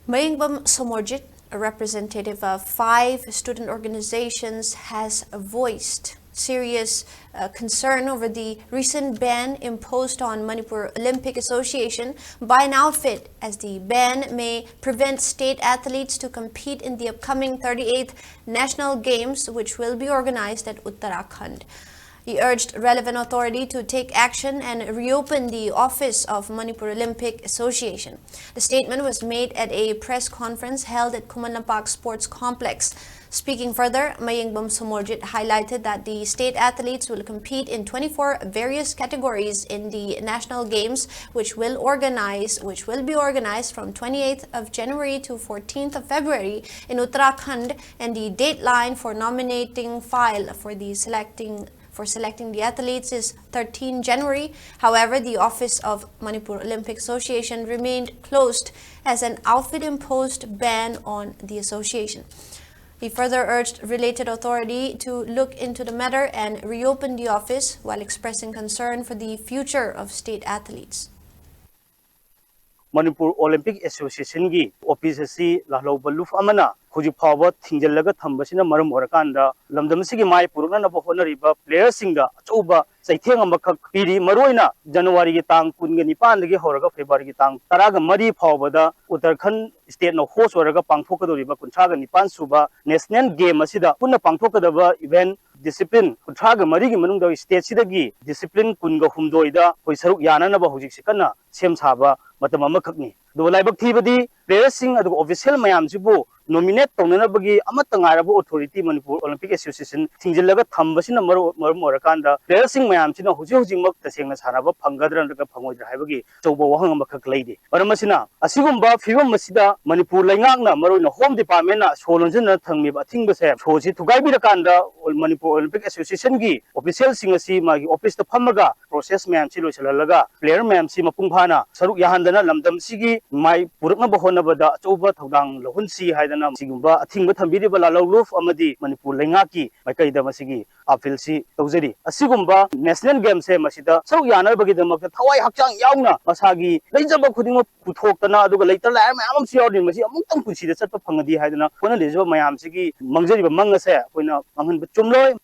Mayingbam Somorjit, a representative of 5 student organizations, has voiced serious concern over the recent ban imposed on Manipur Olympic Association by an outfit, as the ban may prevent state athletes to compete in the upcoming 38th National Games, which will be organized at Uttarakhand. He urged relevant authority to take action and reopen the office of Manipur Olympic Association. The statement was made at a press conference held at Khuman Lampak Sports Complex. Speaking further, Mayingbam Somorjit highlighted that the state athletes will compete in 24 various categories in the national games, which will be organized from 28th of January to 14th of February in Uttarakhand, and the deadline for nominating file for selecting the athletes is 13 January. However, the office of Manipur Olympic Association remained closed as an outfit imposed ban on the association. He further urged related authority to look into the matter and reopen the office, while expressing concern for the future of state athletes. Manipur Olympic Association gi office si lahlo baluf amana huji phawa thingjallaga thambasina maram orakanda lamdam sigi mai puruna na honariba players singa achuba saitheng amakak piri maroina January gi tang 19 dagi horaga February gi tang 13 phawada Uttarakhand state no host oraga pangthokadoriba 19 suba national game asida punna pangthokadaba event discipline 19 gi manungda state sidagi discipline kunga humdoida hoi saruk yana na ba hujik sikana sem saba matam amakakni do laibak thibadi players sing adu official mayam sibu nominate tongnanabagi amata ngarabu authority Manipur Olympic Association thingjillaga thambasina marum orakanda players sing mayam sina huji mak tasengna sanaba phangadran daga phangoidra haibagi chauba wahang amakak leide paramasina asigumba fibam masida Manipur laingakna maroina home department na solonjana thangmiba thingbase soji thugaibira kanda Manipur Olympic Association gi official sing asi magi office ta phamaga process mayam si loisalalaga player mayam si mapungphana saruk yahandana lamdam sigi mai purakna bahonabada chauba thodang lohunsi haidana sigumba athingba thambiriba lalawluf amadi Manipur laingaki maikaida masigi appeal si tawjari asigumba national game se masida saruk yanabagi damakta thawai hakchang yauna masagi leijaba khuding puthokna aduga leitar la mayam si yaudin masi amungtang punsida chatpa phangadi haidana kona lejaba mayam sigi mangjariba mangase koina manghan chumloi